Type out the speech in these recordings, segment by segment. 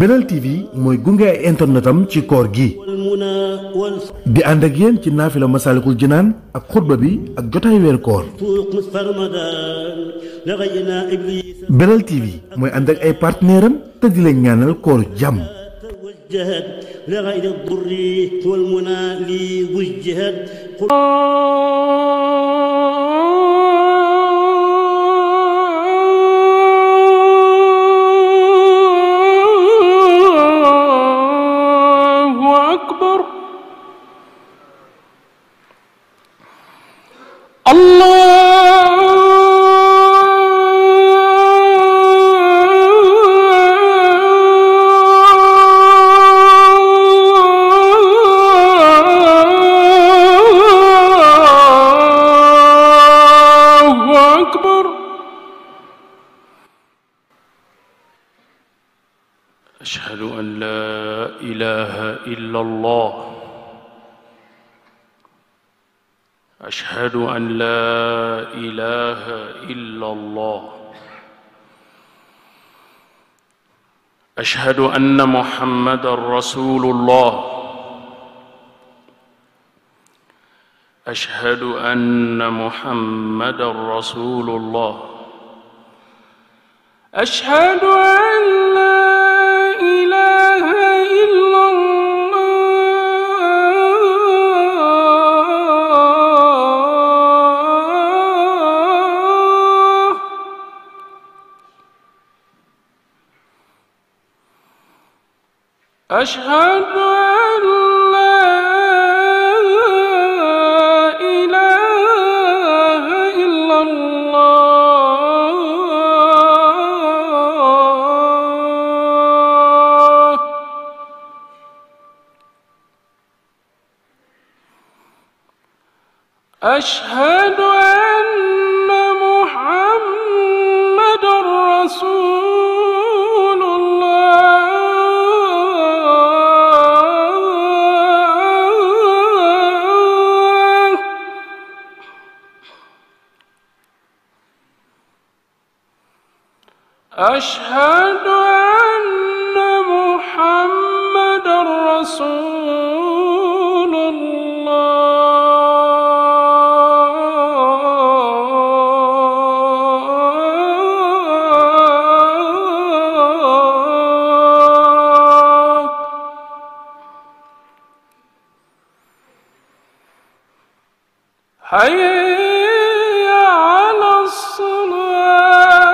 Belal TV mooy gunge ay internetam ci koor gi di ànd ak yéen ci naafila Masaalikul Jinaan ak xutba bi ak jotaay weer koor. Belal TV mooy ànd ak ay partenaire am te di leen ñaanal koor jàmm. أشهد أن لا إله إلا الله أشهد أن لا إله إلا الله أشهد أن محمدًا رسول الله أشهد أن محمدًا رسول الله أشهد أن لا إله إلا الله أشهد أن لا إله إلا الله أشهد أن محمدًا رسول الله أشهد أن محمدًا رسول الله حي على الصلاة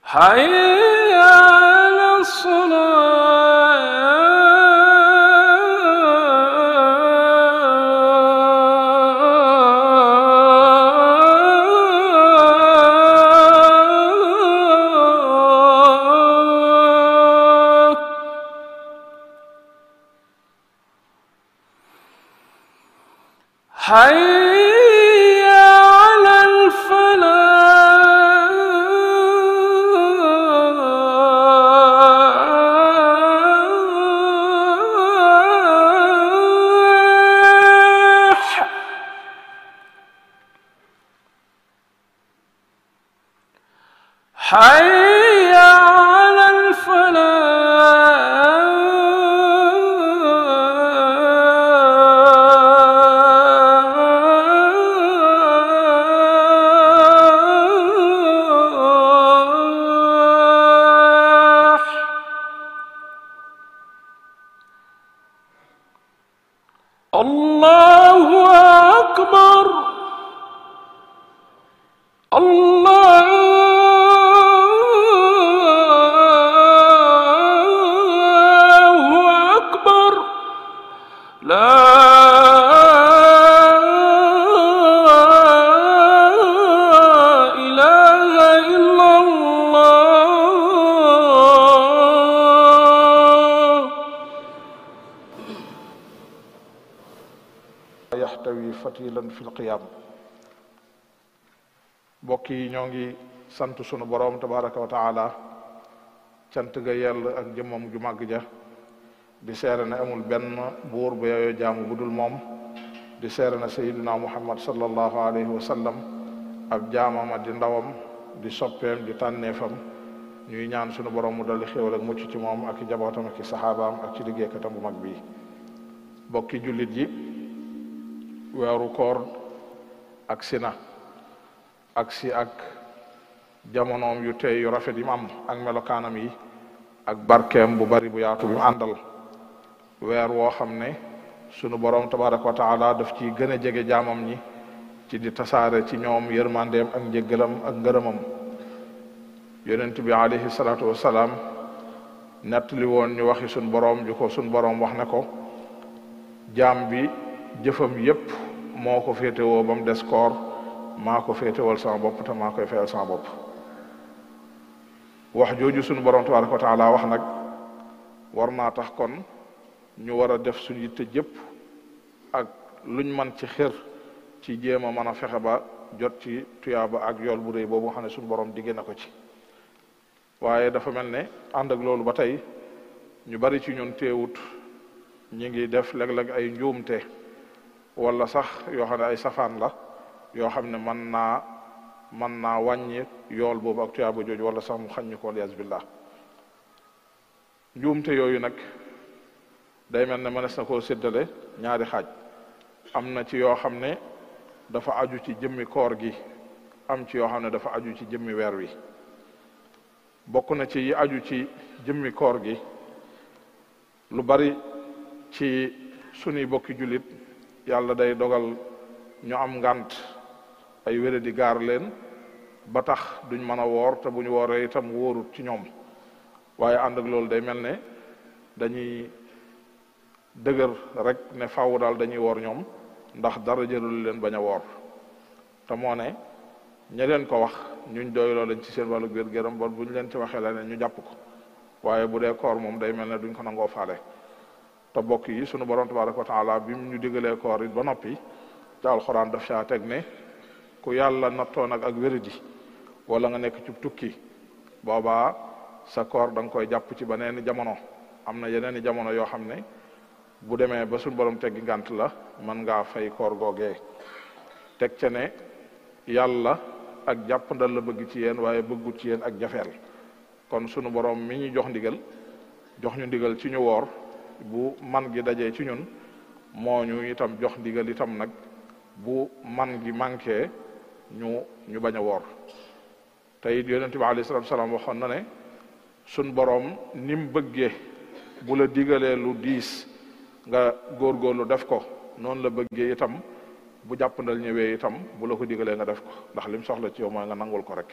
حي على الصلاة حي على الفلاح حي على الفلاح الله أكبر الله أكبر لا إله إلا الله يحتوي فتيلا في القيام mbokk yi ñoo ngi sant sunu borom tabaraka wa taala cant ga yell ak jëmmam ju màgg ja di seere ne amul benn buur bu yeyoo jaamu bu dul moom di seere ne sayidina muhammad sallallahu alayhi wa sallam ab jaamama di ndawam di soppeem di tànneefam ñuy ñaan sunu borom mu dolli xéewal ak mucc ci moom ak i jabootam ak i saxaabaam ak ci liggéeykatam bu mag bii bokki jullit yi weeru koor ak sina ak si ak jamonoom yu tey yu rafet yi mu am ak melokaanam yi ak barkeem bu bari bu yaatu bi mu àndal weer woo xam ne sunu borom tabaraka wa taala daf ci gën a jege jaamam ñi ci di tasaare ci ñoom yërmandeem ak njëggalam ak ngërëmam yonent bi alayhi salaatu wasalaam nettali woon ñu waxi sunu borom ju ko sunu borom wax ne ko jaam bi jëfam yépp moo ko féetewoo ba mu des koor maa ko féetewal sama bopp te maa koy fayal sama bopp wax jooju sunu borom tabaraka wa taala wax nag war naa tax kon ñu war a def suñu yitte jëpp ak luñ man ci xër ci jéem a mën a fexe ba jot ci tuyaaba ak yool bu rëy boobu nga xam ne suñu borom digge na ko ci waaye dafa mel ne ànd ak loolu ba tey ñu bari ci ñun teewut ñi ngi def léeg-léeg ay njuumte wala sax yoo xam ne ay safaan la yoo xam ne mën naa wàññi yool boobu ak tuyaaba jooju wala sax mu xañ ñu ko waliyaas billah njuumte yooyu nag day mel ne mënees na koo séddale ñaari xaaj am na ci yoo xam ne dafa aju ci jëmmi koor gi am ci yoo xam ne dafa aju ci jëmmi weer wi bokk na ci yi aju ci jëmmi koor gi lu bari ci sunuy bokki jullit yàlla day dogal ñu am ngant ay wére di gaar leen ba tax duñ mën a woor te bu ñu wooree itam wóorut ci ñoom waaye ànd ak loolu day mel ne dañuy dëgër rek ne faaw daal dañuy woor ñoom ndax dara jërul leen bañ a woor te moo ne ña leen ko wax ñuñ doyloo leen ci seen wàllu wér-gu-yaram ba buñ leen ci waxee leneen ñu jàpp ko waaye bu dee koor moom day mel ne duñ ko nangoo faale te bokk yi sunu borom tabaraka wa taala bi mu ñu digalee koor it ba noppi ci alxuraan daf caa teg ne ku yàlla nattoo nag ak wéradi wala nga nekk ci tukki boobaa sa koor da nga koy jàpp ci beneen jamono am na yeneen i jamono yoo xam ne bu demee ba suñu borom teggi ngànt la mën ngaa fay koor googee teg ca ne yàlla ak jàppandal la bëgg ci yéen waaye bëggut ci yéen ak jafeel kon sunu borom mi ñu jox ñu ndigal ci ñu woor bu man gi dajee ci ñun moo ñu itam jox ndigal itam nag bu man gi manqué ñu bañ a woor te it yonente bi alayhi salatu wasalaam waxoon na ne sun borom ni mu bëggee bu la digalee lu diis nga góorgóorlu def ko noonu la bëggee itam bu jàppandal ñëwee itam bu la ko digalee nga def ko ndax lim soxla ci yow mooy nga nangul ko rek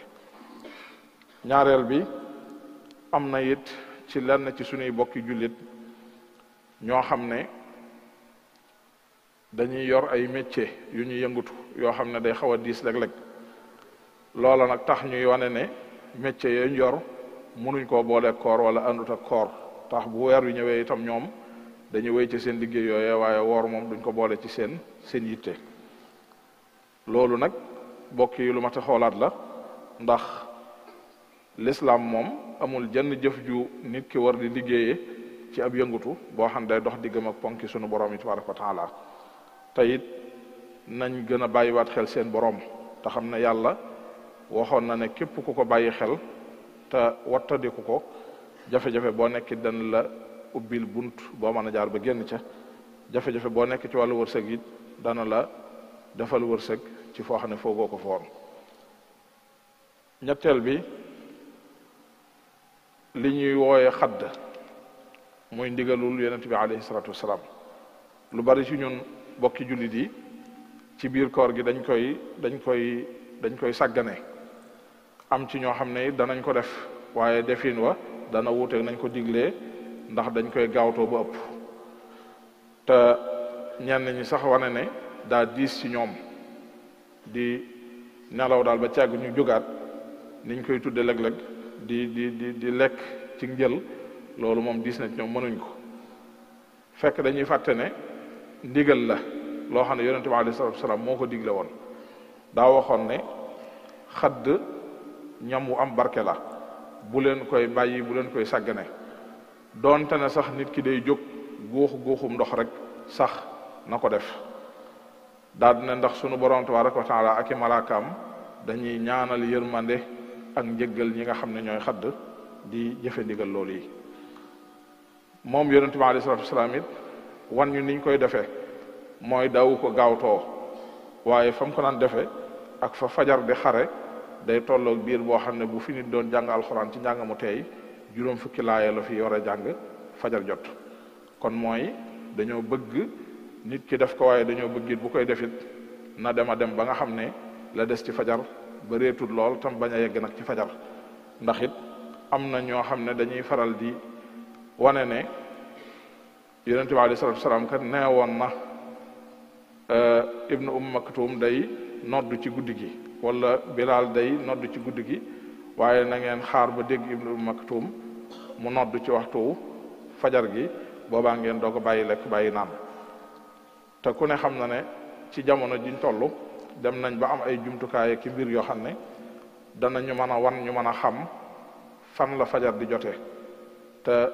ñaareel bi am na it ci lenn ci sunuy bokki jullit ñoo xam ne dañuy yor ay métier yu ñuy yëngutu yoo xam ne day xaw a diis léeg-léeg loola nag tax ñuy wane ne métier yooyu yor mënuñ koo boole koor wala àndut ak koor tax bu weer wi ñëwee itam ñoom dañuy wéy ci seen liggéey yooyee waaye woor moom duñ ko boole ci seen yitte loolu nag bokk yi lu mat a xoolaat la ndax l'islam moom amul jenn jëf ju nit ki war di liggéeyee ci ab yëngutu boo xam ne day dox diggam ak ponki sunu borom yi tabaraka wa taala te it nañ gën a bàyyiwaat xel seen borom te xam ne yàlla waxoon na ne képp ku ko bàyyi xel te wattadiku ko jafe-jafe boo nekk dan la ubbil bunt boo mën a jaar ba génn ca jafe-jafe boo nekk ci wàllu wërsëg it dana la defal wërsëg ci foo xam ne foogoo ko foon ñetteel bi li ñuy wooye xadd muy ndigalul yonent bi alayhi salatu wasalaam lu bari ci ñun bokki jullit yi ci biir koor gi dañ koy sàggane am ci ñoo xam ne danañ ko def waaye defin wa dana wuuteeg nañ ko diglee ndax dañ koy gaawtoo ba ëpp te ñenn ñi sax wane ne daa diis ci ñoom di nelaw daal ba càgg ñu jógaat niñ koy tudde léeg-léeg di lekk ci njël loolu moom diis na ci ñoom mënuñ ko fekk dañuy fàtte ne ndigal la loo xam ne yonente bi alayhi salatu wasalaam moo ko digle woon daa waxoon ne xadd ñam wu am barke la bu leen koy bàyyi bu leen koy sàggane doonte ne sax nit ki day jóg guuxum ndox rek sax na ko def daal ne ndax sunu borom tabaraka wa taala ak i malaakaam dañuy ñaanal yërmande ak njëggal ñi nga xam ne ñooy xadd di jëfe ndigal loolu yi moom yonent bi alayhi salaatu wasalaam it wan ñu niñ koy defee mooy daawu ko gaawtoo waaye fa mu ko naan defee ak fa fajar di xare day tolloog biir boo xam ne bu fi nit doon jàng alxuraan ci njàng mu teey juróom fukki laaya la fi war a jàng fajar jot kon mooy dañoo bëgg nit ki def ko waaye dañoo bëgg it bu koy defit na dem a dem ba nga xam ne la des ci fajar ba réetul lool tam bañ a yegg nag ci fajar ndax it am na ñoo xam ne dañuy faral di wane ne yonente bi alayhi salatu wasalaam kat nee woon na ibnu maktum day nodd ci guddi gi wala Bilaal day nodd ci guddi gi waaye na ngeen xaar ba dégg ibnu maktum mu nodd ci waxtu fajar gi boobaa ngeen doog a bàyyi lekk bàyyi naan te ku ne xam na ne ci jamono jiñ toll dem nañ ba am ay jumtukaay ki mbir yoo xam ne danañu mën a wan ñu mën a xam fan la fajar di jote te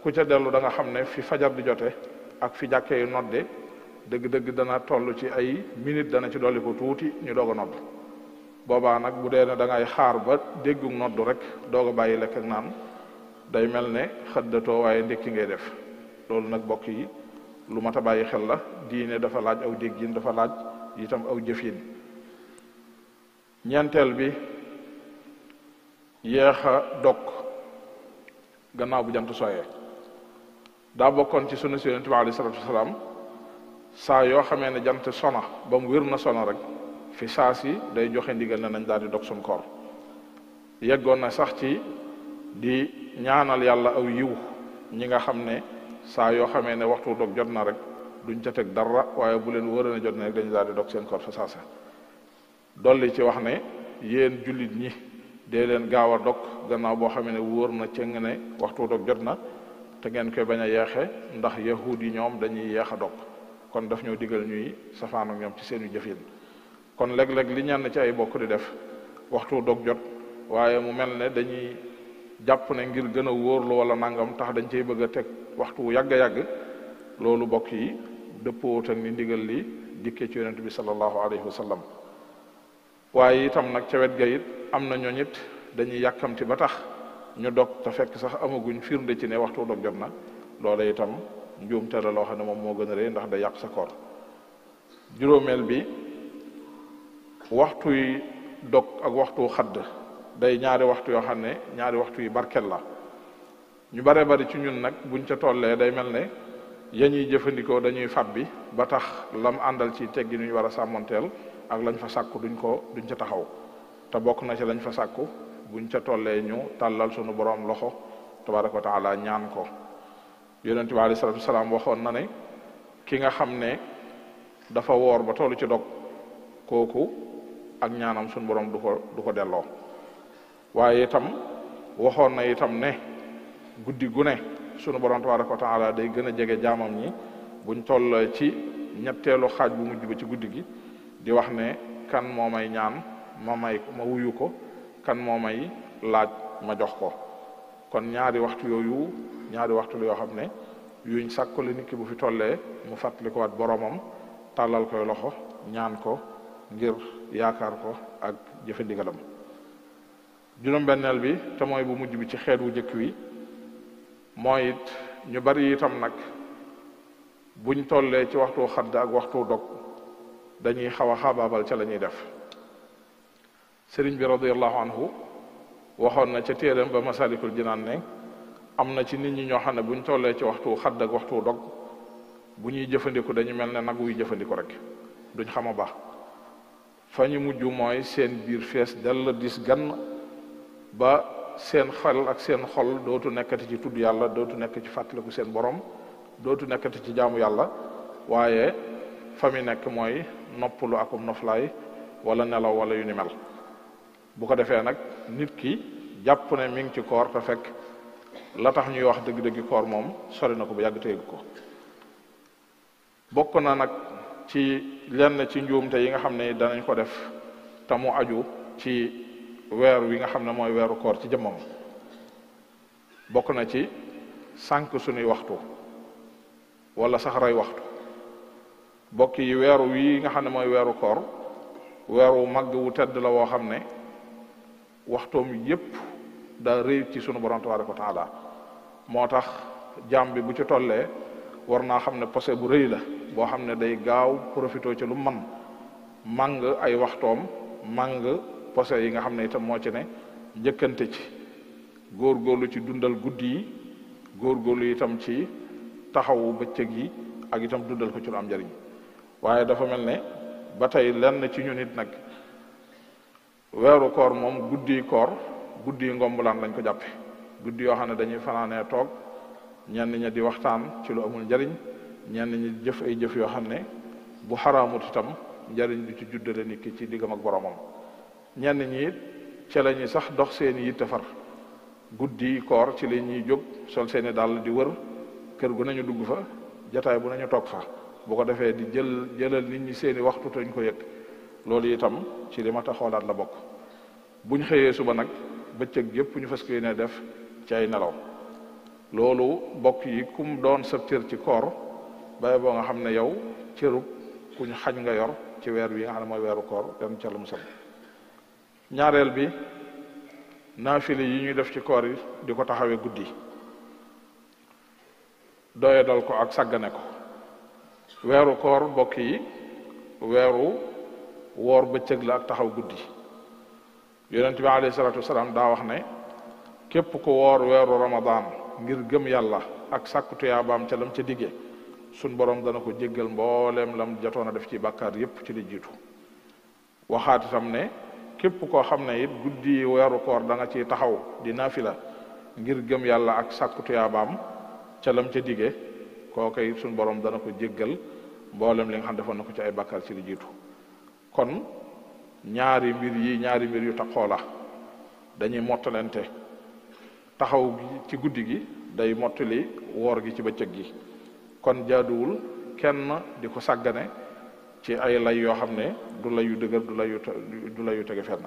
ku ca dellu da nga xam ne fi fajar di jote ak fi jàkkee yu nodde dëgg-dëgg dana toll ci ay minute dana ci dolli ko tuuti ñu doog a nodd boobaa nag bu dee ne da ngay xaar ba déggu noddu rek doog a bàyyi lekk ak naan day mel ne xëddatoo waaye ndékki ngay def loolu nag bokk yi lu mat a bàyyi xel la diine dafa laaj aw déggin dafa laaj itam aw jëfin ñeenteel bi yéex a dog gannaaw bu jant soyee daa bokkoon ci sunna si yonent bi alayhi salatu wasalaam saa yoo xamee ne jant sona ba mu wér na sona rek fi saa si day joxe ndigal ne nañ daal di dog suñ koor yeggoon na sax ci di ñaanal yàlla aw yiw ñi nga xam ne saa yoo xamee ne waxtu dog jot na rek duñ ca teg dara waaye bu leen wóor ne jot na rek dañu daal di dog seen koor fa saasa dolli ci wax ne yéen jullit ñi dee leen gaaw a dog gannaaw boo xamee ne wóor na cëng ne waxtu dog jot na te ngeen koy bañ a yeexe ndax yahud yi ñoom dañuy yeex a dog kon daf ñoo digal ñuy safaanu ñoom ci seenu jëfin kon léeg-léeg li ñenn ci ay bokk di def waxtu dog jot waaye mu mel ne dañuy jàpp ne ngir gën a wóorlu wala nangam tax dañ cey bëgg a teg waxtu wu yàgg a yàgg loolu bokk yi dëppoot ak ni ndigal li dikkee ci yonent bi sallallahu alayhi wa sallam waaye itam nag ca wet ga it am na ñooñ it dañuy yàkkamti ba tax ñu dog te fekk sax amaguñ firnde ci ne waxtu dog jot na loola itam njuumte la loo xam ne moom moo gën a rëy ndax day yàq sa koor juróomeel bi waxtu yi dog ak waxtu xadd day ñaari waxtu yoo xam ne ñaari waxtu yi barkel la ñu bare bari ci ñun nag buñ ca tollee day mel ne ya ñuy jëfandikoo dañuy fàbbi ba tax lam àndal ci teggi ñu war a sàmmonteel ak lañ fa sàkku duñ ca taxaw te bokk na ci lañ fa sàkku buñ ca tollee ñu tàllal sunu borom loxo tabaraka wa taala ñaan ko yonent bi alayhi salatu wasalaam waxoon na ne ki nga xam ne dafa woor ba tollu ci dog kooku ak ñaanam sunu borom du ko delloo waaye itam waxoon na itam ne guddi gu ne sunu borom tabaraka wa taala day gën a jege jaamam ñi buñ toll ci ñetteelu xaaj bu mujj ba ci guddi gi di wax ne kan moo may ñaan ma wuyu ko kan moo may laaj ma jox ko kon ñaari waxtu yooyu ñaari waxtu la yoo xam ne yuñ sàkkale nit ki bu fi tollee mu fàttali ko waat boromam tàllal koy loxo ñaan ko ngir yaakaar ko ak jëfe ndigalam juróom-benneel bi te mooy bu mujj bi ci xeet wu njëkk wi mooy it ñu bari itam nag buñ tollee ci waxtu xadd ak waxtu dog dañuy xaw a xaabaabal ca la ñuy def sëriñ bi radiallahu anhu waxoon na ca téeram ba masalikul jinaan ne am na ci nit ñi ñoo xam ne buñ tollee ci waxtu xadd ak waxtu dog bu ñuy jëfandiku dañu mel ne nag wuy jëfandiku rek duñ xam a baax fa ñu mujj mooy seen biir fees dell dis gan ba seen xel ak seen xol dootu nekkati ci tudd yàlla dootu nekk ci fàttaliku seen borom dootu nekkati ci jaamu yàlla waaye fa mi nekk mooy noppalu akum noflaay wala nelaw wala yu ni mel bu ko defee nag nit ki jàpp ne mi ngi ci koor te fekk la tax ñuy wax dëgg-dëgg koor moom sori na ko bu yàgg teegu ko bokk na nag ci lenn ci njuumte yi nga xam ne danañ ko def te mu aju ci weer wi nga xam ne mooy weeru koor ci jëmmam bokk na ci sànq suñuy waxtu wala sax rey waxtu. bokk yi weeru wi nga xam ne mooy weeru koor weeru màgg wu tedd la woo xam ne waxtoom yépp daa rëy ci sunu borom tabaraka wa taala moo tax jaam bi bu ci tollee war naa xam ne posé bu rëy la boo xam ne day gaaw profité ci lu man màng ay waxtoom màng posé yi nga xam ne itam moo ci ne njëkkante ci góorgóorlu ci dundal guddi yi góorgóorlu itam ci taxawu bëccëg yi ak itam dundal ko ci lu am njariñ waaye dafa mel ne ba tey lenn ci ñu nit nag weeru koor moom guddi koor guddi ngombulaan lañ ko jàppe guddi yoo xam ne dañuy fanaanee toog ñenn ñi di waxtaan ci lu amul njariñ ñenn ñi jëf ay jëf yoo xam ne bu xaraamut itam njariñ du ci juddale nit ki ci diggam ak boromam ñenn ñi it ca la ñuy sax dox seeni yitte far guddi koor ci la ñuy jóg sol seeni dàll di wër kër gu nañu dugg fa jataay bu nañu toog fa bu ko defee di jëlal nit ñi seeni waxtu te ñu ko yëg loolu itam ci li ma ta xoolaat la bokk buñ xëyee suba nag bëccëg yépp ñu fas yéene def ci ay nelaw loolu bokk yi kum doon sa cër ci koor baye boo nga xam ne yow cërub ku ñu xañ nga yor ci weer wi nga xam ne mooy weeru koor dem ca la mu sam ñaareel bi naafile yi ñuy def ci koor yi di ko taxawee guddi doye dal ko ak sàggane ko weeru koor bokk yi weeru woor bëccëg la ak taxaw guddi yonent bi alayhi salaatu wasalaam daa wax ne képp ku woor weeru ramadan ngir gëm yàlla ak sàkku tuyaabaam ca lam ca diggee sun borom dana ko jéggal mbooleem lam jotoon a def ci bàkkaar yépp ci li jiitu waxaat itam ne képp koo xam ne it guddi weeru koor da nga ci taxaw di naafila ngir gëm yàlla ak sàkku tuyaabaam ca lam ca diggee kooka it sun borom dana ko jéggal mboolem li nga xam defoon na ko ci ay bàkkaar ci li jiitu kon ñaari mbir yu taxoo la dañuy mottalante taxaw ci guddi gi day mottali woor gi ci bëccëg gi kon jaaduwul kenn di ko sàggane ci ay lay yoo xam ne du layu dëgër du layu tege fenn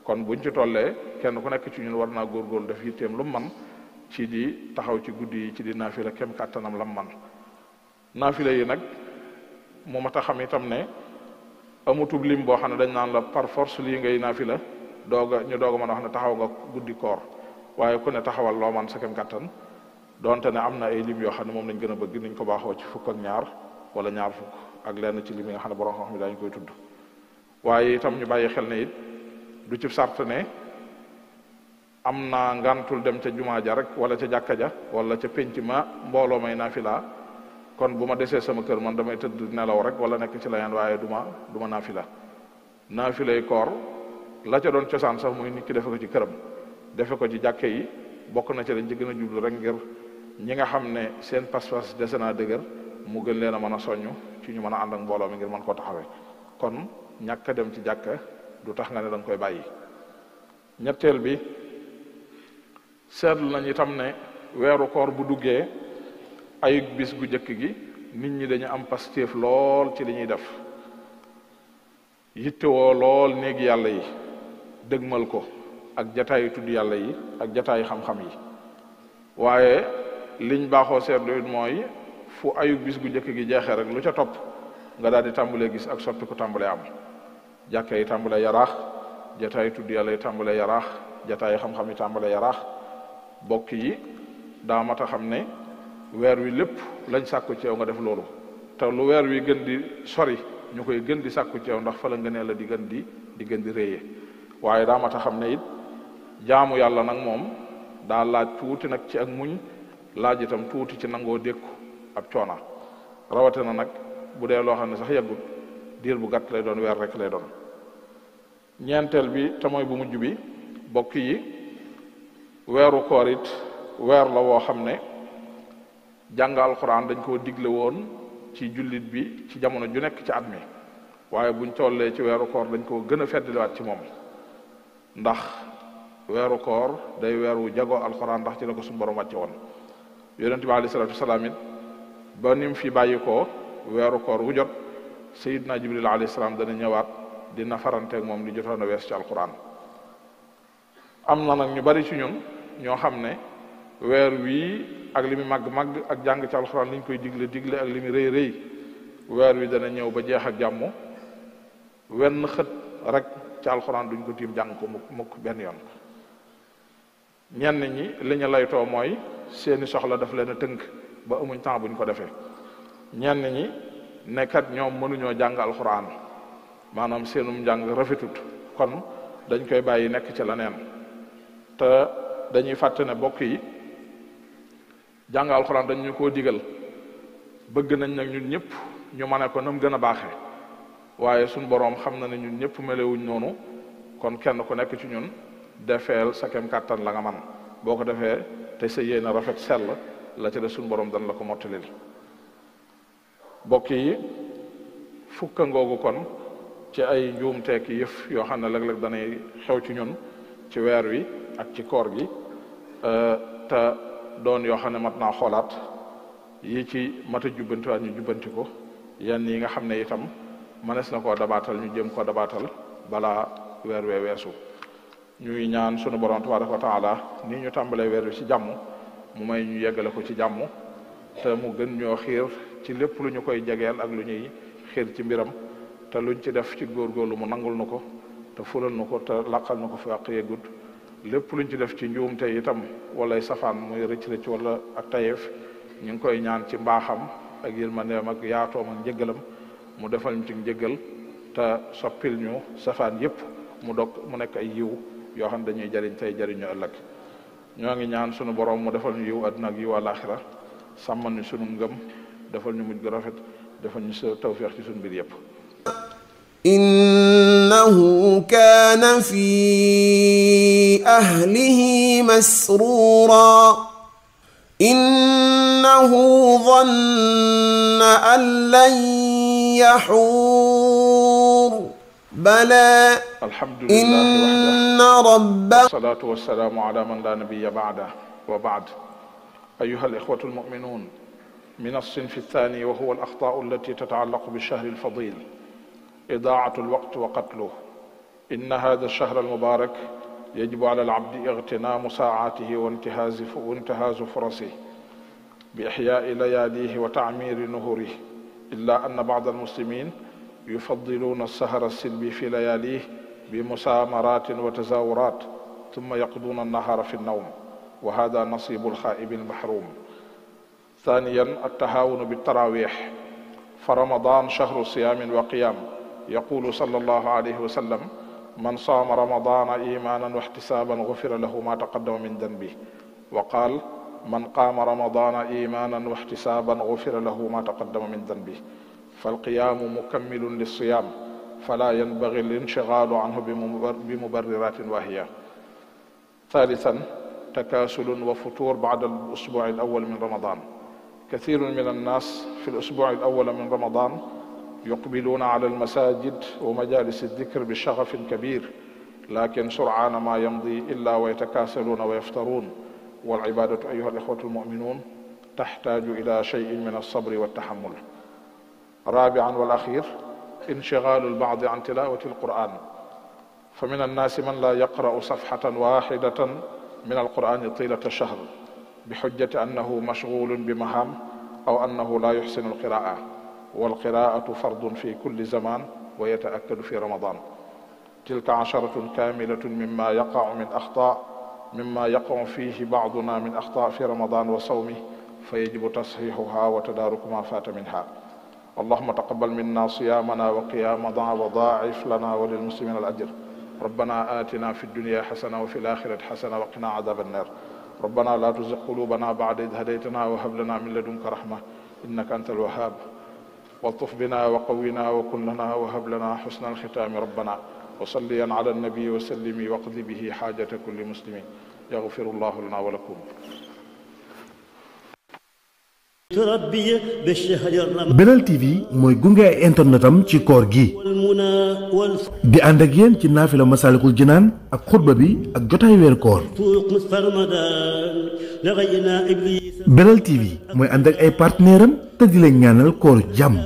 kon buñ ci tollee kenn ku nekk ci ñun war naa góorgóorlu def yitteem lu man ci di taxaw ci guddi yi ci di naafila kem kàttanam lam man naafila yi nag mu mat a xam itam ne amutub lim boo xam ne dañ naan la par force lii ngay naafila ñu doog a mën a wax ne taxaw nga guddi koor waaye ku ne taxawal loo man sa kem kàttan donte ne am na ay lim yoo xam ne moom lañ gën a bëgg niñ ko baaxoo ci fukk ak ñaar wala ñaar fukk ak lenn ci lim yi nga xam ne borom xam-xam dañu koy tudd waaye itam ñu bàyyi xel ne it du ci sart ne am naa ngantul dem ca jumaa ja rek wala ca jàkka ja wala ca penc ma mbooloo may naafila kon bu ma desee sama kër man damay tëdd nelaw rek wala nekk ci leneen waaye du ma naafila naafilay koor la ca doon cosaan sax muy nit ki defe ko ci këram defe ko ci jàkke yi bokk na ci lañ ci gën a jublu rek ngir ñi nga xam ne seen pas-pas dese naa dëgër mu gën leen a mën a soññ ci ñu mën a ànd ak mbooloo mi ngir mën koo taxawee kon ñàkk a dem ci jàkka du tax nga ne da nga koy bàyyi ñetteel bi seetlu nañ itam ne weeru koor bu duggee ay bis gu njëkk gi nit ñi dañu am pastéef lool ci li ñuy def yittewoo lool néegi yàlla yi dëgmal ko ak jataayu tudd yàlla yi ak jataayu xam-xam yi waaye liñ baaxoo seetlu it mooy fu ayu bis gu njëkk gi jeexee rek lu ca topp nga daal di tàmbalee gis ak soppi ko tàmbalee am jàkka yi tàmbalee yaraax jataayu tudd yàlla yi tàmbalee yaraax jataayu xam-xam yi tàmbalee yaraax bokk yi daa mat a xam ne weer wi lépp lañ sàkku ci yow nga def loolu te lu weer wi gën di sori ñu koy gën di sàkku ci yow ndax fa la ngëneel la di gën di réyee waaye daa mat a xam ne it jaamu yàlla nag moom daa laaj tuuti nag ci ak muñ laaj itam tuuti ci nangoo dékku ab coona rawatina nag bu dee loo xam ne sax yàggut diir bu gàtt lay doon weer rek lay doon ñeenteel bi te mooy bu mujj bi bokk yi weeru koor it weer la woo xam ne jàng alxuraan dañ koo digle woon ci jullit bi ci jamono ju nekk ci at mi waaye buñ tollee ci weeru koor dañ koo gën a feddliwaat ci moom ndax weeru koor day weer wu jagoo alxuraan ndax ci la ko suñu borom wàcce woon yonente bi alayhi salaatu wasalaam it ba nim fi bàyyi ko weeru koor wu jot sayidna jibril alayhi salaam dana ñëwaat di nafaranteeg moom li jotoon a wees ci alxuraan am na nag ñu bari ci ñun ñoo xam ne weer wii ak li mu màgg-màgg ak jàng ci alxuraan li ñu koy digle ak li mu rëy rëy weer wi dana ñëw ba jeex ak jàmm wenn xët rek ci alxuraan duñ ko tiim jàng ko mukk benn yoon. ñenn ñi li ñu laytoo mooy seeni soxla daf leen a tënk ba amuñ temps buñ ko defee ñenn ñi nekkat ñoom mënuñoo jàng alxuraan maanaam seenum njàng rafetut kon dañ koy bàyyi nekk ci leneen te dañuy fàtte ne bokk yi jàng alxuraan dañ ñu koo digal bëgg nañ nag ñun ñëpp ñu mane ko nam gën a baaxee waaye suñ boroom xam na ne ñun ñëpp melewuñ noonu kon kenn ku nekk ci ñun defeel sa kem kàttan la nga man boo ko defee te sa yéene rafet sell la ci de suñ boroom dan la ko mottalil bokk yi fukka ngoogu kon ci ay njuumteeki yëf yoo xam ne léeg-léeg danay xew ci ñun ci weer wi ak ci koor gi te doon yoo xam ne mat naa xoolaat yi ci mat a jubbantiwaat ñu jubbanti ko yenn yi nga xam ne itam mënees na koo dabaatal ñu jëm koo dabaatal balaa weer wee weesu ñuy ñaan sunu borom tabaraka wa taala ni ñu tàmbalee weer wi ci jàmm mu may ñu yeggale ko ci jàmm te mu gën ñoo xiir ci lépp lu ñu koy jegeel ak lu ñuy xiir ci mbiram te luñ ci def ci góorgóorlu mu nangul nu ko te fulal nu ko te laqal nu ko fi àq yeggut lépp luñ ci def ci njuumte itam walay safaan muy rëcc-rëcc wala ak tayeef ñu ngi koy ñaan ci mbaaxam ak yërmandeem ak yaatoom ak njëggalam mu defal ñu ci njëggal te soppil ñu safaan yépp mu nekk ay yiw yoo xam ne dañuy jariñ tey jariñu ëllëg ñoo ngi ñaan sunu borom mu defal ñu yiw àdduna ak yiw àlaxira sàmmal ñu sunu ngëm defal ñu mujj gu rafet defal ñu sa tawfeex ci sunu mbir yépp innahu kaana fi ahlihi masruura innahu dhanna an lan yahuur balaa inna rabba salaatu wassalaamu ala man la nabiyya ba'da wa ba'd ayyuha al-ikhwatu al-mu'minun min as-sinf ath-thani wa huwa al-akhtaa'u allati tata'allaqu bi-ash-shahr al-fadil إضاعة الوقت وقتله إن هذا الشهر المبارك يجب على العبد اغتنام ساعاته وانتهاز فرصه بإحياء لياليه وتعمير نهره إلا أن بعض المسلمين يفضلون السهر السلبي في لياليه بمسامرات وتزاورات ثم يقضون النهار في النوم وهذا نصيب الخائب المحروم. ثانيا التهاون بالتراويح فرمضان شهر صيام وقيام يقول صلى الله عليه وسلم من صام رمضان إيمانا واحتسابا غفر له ما تقدم من ذنبه وقال من قام رمضان إيمانا واحتسابا غفر له ما تقدم من ذنبه فالقيام مكمل للصيام فلا ينبغي الانشغال عنه بمبررات واهية. ثالثا تكاسل وفتور بعد الأسبوع الأول من رمضان كثير من الناس في الأسبوع الأول من رمضان يقبلون على المساجد ومجالس الذكر بشغف كبير لكن سرعان ما يمضي إلا ويتكاسلون ويفترون والعبادة أيها الإخوة المؤمنون تحتاج إلى شيء من الصبر والتحمل. رابعا والأخير انشغال البعض عن تلاوة القرآن فمن الناس من لا يقرأ صفحة واحدة من القرآن طيلة الشهر بحجة أنه مشغول بمهام أو أنه لا يحسن القراءة والقراءة فرض في كل زمان ويتأكد في رمضان. تلك 10 كاملة مما يقع فيه بعضنا من أخطاء في رمضان وصومه فيجب تصحيحها وتدارك ما فات منها. اللهم تقبل منا صيامنا وقيامنا وضاعف لنا وللمسلمين الأجر. ربنا آتنا في الدنيا حسنة وفي الآخرة حسنة وقنا عذاب النار. ربنا لا تزغ قلوبنا بعد إذ هديتنا وهب لنا من لدنك رحمة إنك أنت الوهاب والطف بنا وقونا وكن لنا وهب لنا حسن الختام ربنا وصليا على النبي وسلم واقض به حاجة كل مسلم يغفر الله لنا ولكم. Belal TV mooy gunge ay internetam ci koor gi di ànd ak yéen ci naafila Masaalikul Jinaan ak xutba bi ak jotaay weer koor. Belal TV mooy ànd ak ay partenaire am te di leen ñaanal koor jàmm.